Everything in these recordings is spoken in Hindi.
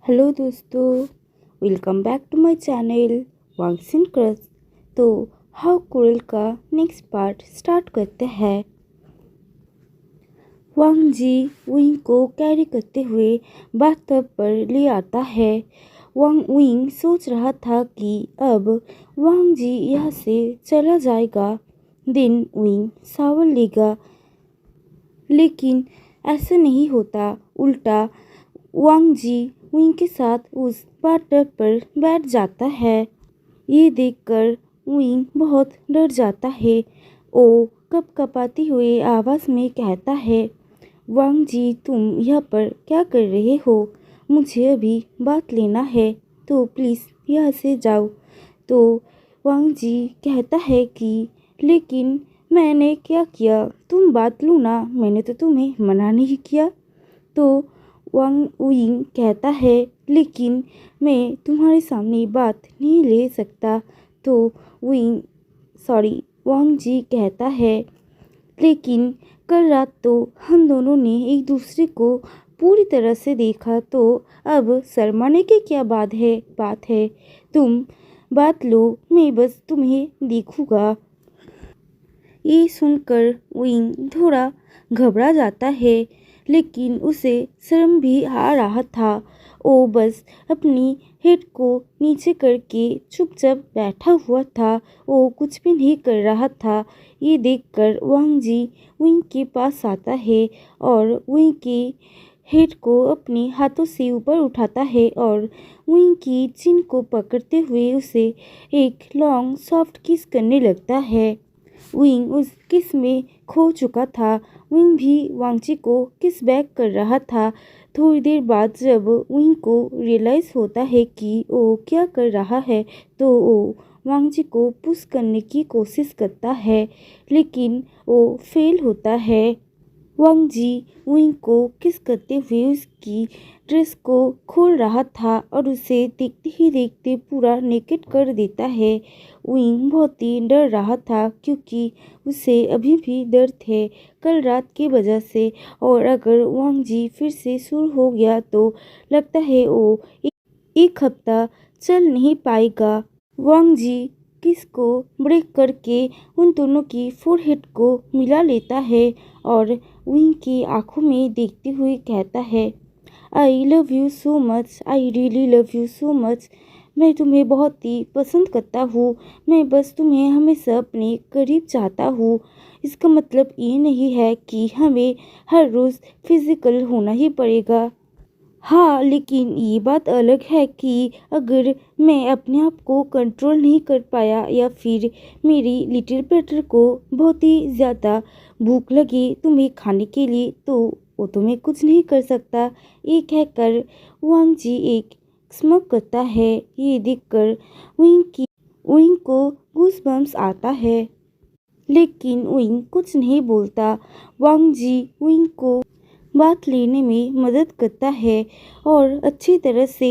हेलो दोस्तों, welcome back to my channel वांग्स इन क्रश। तो हाउ कोरल का नेक्स्ट पार्ट स्टार्ट करते हैं। वांग जी विंग को कैरी करते हुए बाथटब पर ले आता है। वांग विंग सोच रहा था कि अब वांग जी यहाँ से चला जाएगा, दिन विंग शावर लेगा, लेकिन ऐसा नहीं होता। उल्टा वांग जी विंग के साथ उस बाथटब पर बैठ जाता है। ये देखकर विंग बहुत डर जाता है। वो कपकपाती हुए आवाज़ में कहता है, वांग जी तुम यहाँ पर क्या कर रहे हो? मुझे अभी बात लेना है, तो प्लीज़ यहाँ से जाओ। तो वांग जी कहता है कि लेकिन मैंने क्या किया? तुम बात लो ना, मैंने तो तुम्हें मना नहीं किया। तो वांग विंग कहता है, लेकिन मैं तुम्हारे सामने बात नहीं ले सकता। तो वांग जी कहता है, लेकिन कल रात तो हम दोनों ने एक दूसरे को पूरी तरह से देखा, तो अब शर्माने की क्या बात है। तुम बात लो, मैं बस तुम्हें देखूंगा। ये सुनकर विंग थोड़ा घबरा जाता है, लेकिन उसे शर्म भी आ रहा था। वो बस अपनी हेड को नीचे करके चुपचाप बैठा हुआ था। वो कुछ भी नहीं कर रहा था। ये देखकर वांग जी विंग के पास आता है और विंग की हेड को अपने हाथों से ऊपर उठाता है और विंग की चिन को पकड़ते हुए उसे एक लॉन्ग सॉफ्ट किस करने लगता है। विंग उस किस में खो चुका था। विंग भी वांगची को किस बैक कर रहा था। थोड़ी देर बाद जब विंग को रियलाइज़ होता है कि वो क्या कर रहा है, तो वो वांगची को पुश करने की कोशिश करता है, लेकिन वो फेल होता है। वांग जी विंग को किस करते हुए उसकी ड्रेस को खोल रहा था और उसे देखते ही देखते पूरा नेकेड कर देता है। विंग बहुत ही डर रहा था, क्योंकि उसे अभी भी डर थे कल रात की वजह से। और अगर वांग जी फिर से शुरू हो गया तो लगता है वो एक हफ्ता चल नहीं पाएगा। वांग जी किस को ब्रेक करके उन दोनों की फोरहेड को मिला लेता है और विंग की आंखों में देखते हुए कहता है, I love you so much, I really love you so much. मैं तुम्हें बहुत ही पसंद करता हूँ। मैं बस तुम्हें हमेशा अपने करीब चाहता हूँ। इसका मतलब ये नहीं है कि हमें हर रोज़ फिजिकल होना ही पड़ेगा। हाँ, लेकिन ये बात अलग है कि अगर मैं अपने आप को कंट्रोल नहीं कर पाया या फिर मेरी लिटिल बेटर को बहुत ही ज़्यादा भूख लगे तुम्हें खाने के लिए, तो वो तो मैं कुछ नहीं कर सकता। ये कहकर वांग जी एक स्मोक करता है। ये देखकर विंग को गूज़बम्प्स आता है, लेकिन विंग कुछ नहीं बोलता। वांग जी विंग को बात लेने में मदद करता है और अच्छी तरह से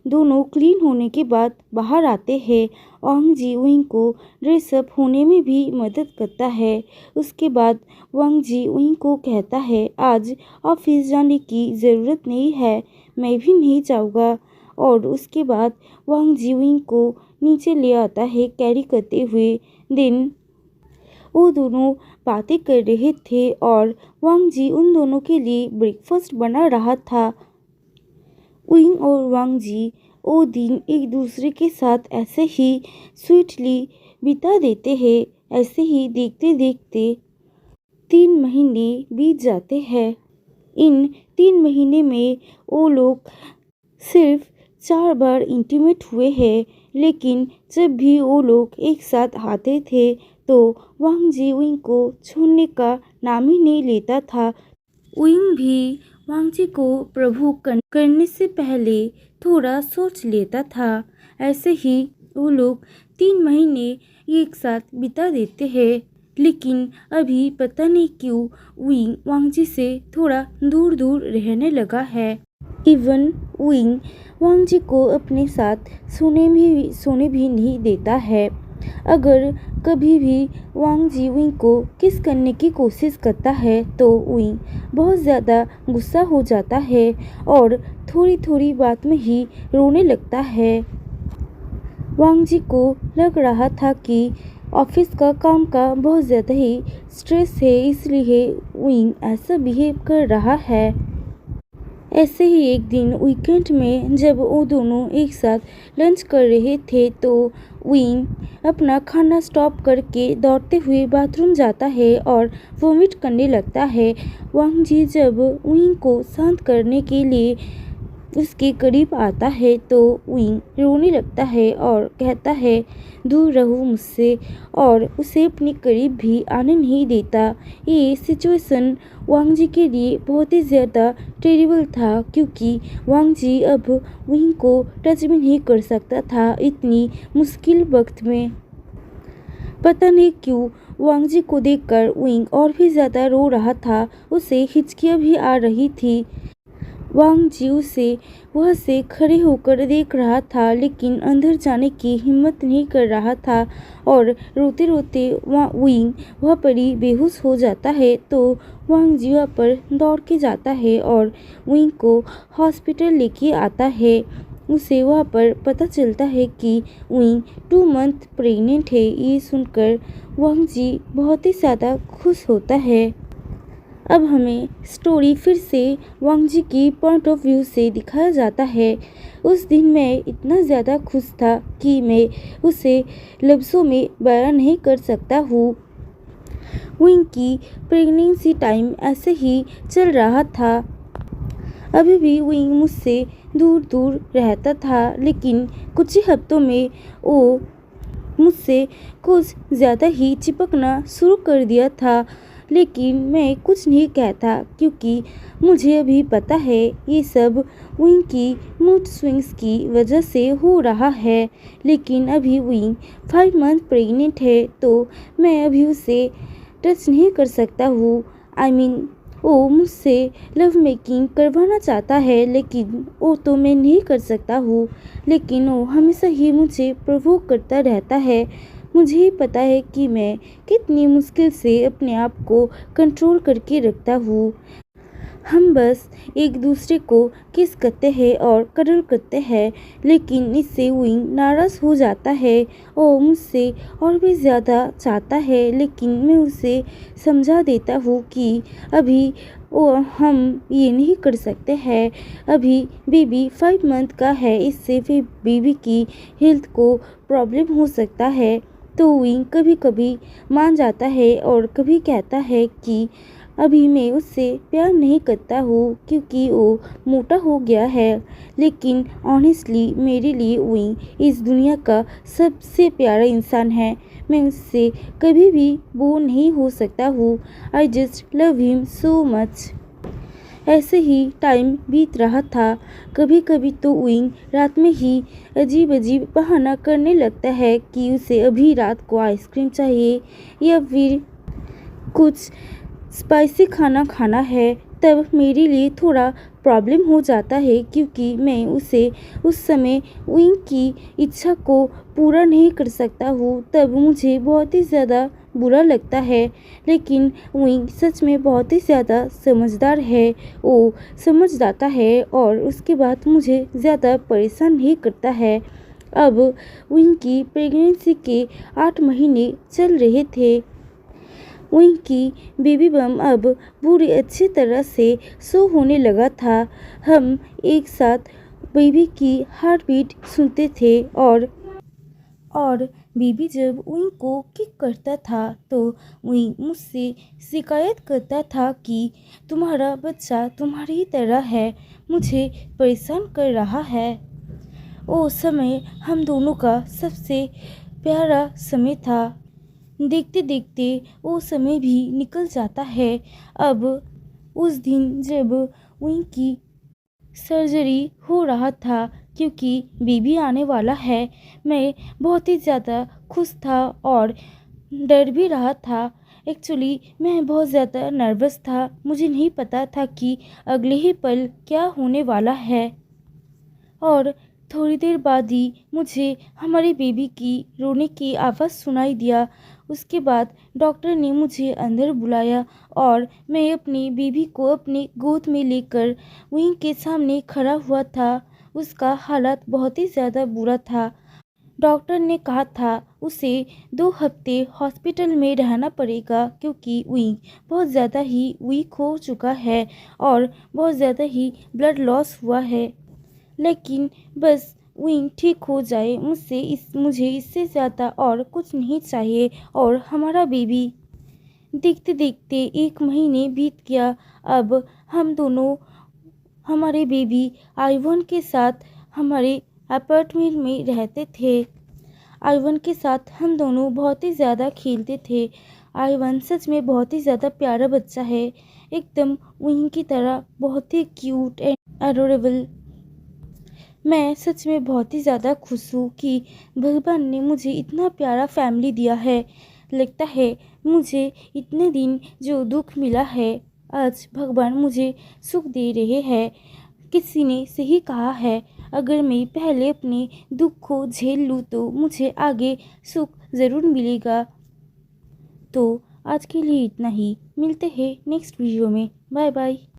दोनों क्लीन होने के बाद बाहर आते हैं। वांग जी विंग को ड्रेसअप होने में भी मदद करता है। उसके बाद वांग जी विंग को कहता है, आज ऑफिस जाने की ज़रूरत नहीं है, मैं भी नहीं जाऊँगा। और उसके बाद वांग जी विंग को नीचे ले आता है कैरी करते हुए। दिन वो दोनों बातें कर रहे थे और वांग जी उन दोनों के लिए ब्रेकफास्ट बना रहा था। विंग और वांग जी वो दिन एक दूसरे के साथ ऐसे ही स्वीटली बिता देते हैं। ऐसे ही देखते देखते 3 महीने बीत जाते हैं। इन 3 महीने में वो लोग सिर्फ 4 बार इंटीमेट हुए हैं, लेकिन जब भी वो लोग एक साथ आते थे तो वांग जी विंग को छोड़ने का नाम ही नहीं लेता था। विंग भी वांग जी को करने से पहले थोड़ा सोच लेता था। ऐसे ही वो लोग 3 महीने एक साथ बिता देते हैं, लेकिन अभी पता नहीं क्यों विंग वांग जी से थोड़ा दूर दूर रहने लगा है। इवन विंग वांग जी को अपने साथ सोने भी नहीं देता है। अगर कभी भी वांग जी विंग को किस करने की कोशिश करता है तो विंग बहुत ज़्यादा गुस्सा हो जाता है और थोड़ी थोड़ी बात में ही रोने लगता है। वांग जी को लग रहा था कि ऑफिस का काम का बहुत ज़्यादा ही स्ट्रेस है, इसलिए विंग ऐसा बिहेव कर रहा है। ऐसे ही एक दिन वीकेंड में जब वो दोनों एक साथ लंच कर रहे थे तो विंग अपना खाना स्टॉप करके दौड़ते हुए बाथरूम जाता है और वोमिट करने लगता है। वांग जी जब विंग को शांत करने के लिए उसके करीब आता है तो विंग रोने लगता है और कहता है दूर रहो मुझसे, और उसे अपने करीब भी आने नहीं देता। ये सिचुएशन वांग जी के लिए बहुत ही ज़्यादा टेरिबल था क्योंकि वांग जी अब विंग को टच भी नहीं कर सकता था इतनी मुश्किल वक्त में। पता नहीं क्यों वांग जी को देखकर विंग और भी ज़्यादा रो रहा था, उसे हिचकियाँ भी आ रही थी। वांग जी उसे वहाँ से खड़े होकर देख रहा था लेकिन अंदर जाने की हिम्मत नहीं कर रहा था और रोते रोते विंग वहाँ पर ही बेहोश हो जाता है। तो वांग जी वहाँ पर दौड़ के जाता है और विंग को हॉस्पिटल लेके आता है। उसे वहाँ पर पता चलता है कि विंग 2 मंथ प्रेग्नेंट है। ये सुनकर वांग जी बहुत ही ज़्यादा खुश होता है। अब हमें स्टोरी फिर से वांग जी की पॉइंट ऑफ व्यू से दिखाया जाता है। उस दिन मैं इतना ज़्यादा खुश था कि मैं उसे लफ्ज़ों में बयान नहीं कर सकता हूँ। विंग की प्रेगनेंसी टाइम ऐसे ही चल रहा था। अभी भी विंग मुझसे दूर दूर रहता था लेकिन कुछ ही हफ्तों में वो मुझसे कुछ ज़्यादा ही चिपकना शुरू कर दिया था। लेकिन मैं कुछ नहीं कहता क्योंकि मुझे अभी पता है ये सब विंग की मूड स्विंग्स की वजह से हो रहा है। लेकिन अभी विंग 5 मंथ प्रेग्नेंट है तो मैं अभी उसे टच नहीं कर सकता हूँ। वो मुझसे लव मेकिंग करवाना चाहता है लेकिन वो तो मैं नहीं कर सकता हूँ। लेकिन वो हमेशा ही मुझे प्रोवोक करता रहता है। मुझे ही पता है कि मैं कितनी मुश्किल से अपने आप को कंट्रोल करके रखता हूँ। हम बस एक दूसरे को किस करते हैं और कडल करते हैं लेकिन इससे विंग नाराज़ हो जाता है और मुझसे और भी ज़्यादा चाहता है। लेकिन मैं उसे समझा देता हूँ कि अभी हम ये नहीं कर सकते हैं। अभी बेबी 5 मंथ का है, इससे फिर बेबी की हेल्थ को प्रॉब्लम हो सकता है। तो विंग कभी कभी मान जाता है और कभी कहता है कि अभी मैं उससे प्यार नहीं करता हूँ क्योंकि वो मोटा हो गया है। लेकिन ऑनेस्टली मेरे लिए विंग इस दुनिया का सबसे प्यारा इंसान है। मैं उससे कभी भी बोर नहीं हो सकता हूँ। I just love him so much. ऐसे ही टाइम बीत रहा था। कभी कभी तो विंग रात में ही अजीब अजीब बहाना करने लगता है कि उसे अभी रात को आइसक्रीम चाहिए या फिर कुछ स्पाइसी खाना खाना है। तब मेरे लिए थोड़ा प्रॉब्लम हो जाता है क्योंकि मैं उसे उस समय विंग की इच्छा को पूरा नहीं कर सकता हूँ। तब मुझे बहुत ही ज़्यादा बुरा लगता है। लेकिन विंग सच में बहुत ही ज़्यादा समझदार है। वो समझ जाता है और उसके बाद मुझे ज़्यादा परेशान नहीं करता है। अब विंग की प्रेगनेंसी के 8 महीने चल रहे थे। विंग की बेबी बम अब पूरी अच्छी तरह से शो होने लगा था। हम एक साथ बेबी की हार्ट बीट सुनते थे और बेबी जब विंग को किक करता था तो विंग मुझसे शिकायत करता था कि तुम्हारा बच्चा तुम्हारी तरह है, मुझे परेशान कर रहा है। वो समय हम दोनों का सबसे प्यारा समय था। देखते देखते वो समय भी निकल जाता है। अब उस दिन जब विंग की सर्जरी हो रहा था क्योंकि बेबी आने वाला है, मैं बहुत ही ज़्यादा खुश था और डर भी रहा था। एक्चुअली मैं बहुत ज़्यादा नर्वस था। मुझे नहीं पता था कि अगले ही पल क्या होने वाला है। और थोड़ी देर बाद ही मुझे हमारे बेबी की रोने की आवाज़ सुनाई दिया। उसके बाद डॉक्टर ने मुझे अंदर बुलाया और मैं अपनी बेबी को अपनी गोद में लेकर वहीं के सामने खड़ा हुआ था। उसका हालत बहुत ही ज़्यादा बुरा था। डॉक्टर ने कहा था उसे 2 हफ्ते हॉस्पिटल में रहना पड़ेगा, क्योंकि विंग बहुत ज़्यादा ही वीक हो चुका है और बहुत ज़्यादा ही ब्लड लॉस हुआ है। लेकिन बस विंग ठीक हो जाए, मुझे इससे ज़्यादा और कुछ नहीं चाहिए। और हमारा बेबी देखते देखते 1 महीने बीत गया। अब हम दोनों हमारे बेबी आइवन के साथ हमारे अपार्टमेंट में रहते थे। आइवन के साथ हम दोनों बहुत ही ज़्यादा खेलते थे। आइवन सच में बहुत ही ज़्यादा प्यारा बच्चा है, एकदम वहीं की तरह बहुत ही क्यूट एंड एडोरेबल। मैं सच में बहुत ही ज़्यादा खुश हूँ कि भगवान ने मुझे इतना प्यारा फैमिली दिया है। लगता है मुझे इतने दिन जो दुख मिला है, आज भगवान मुझे सुख दे रहे हैं। किसी ने सही कहा है, अगर मैं पहले अपने दुख को झेल लूँ तो मुझे आगे सुख ज़रूर मिलेगा। तो आज के लिए इतना ही। मिलते हैं नेक्स्ट वीडियो में। Bye bye.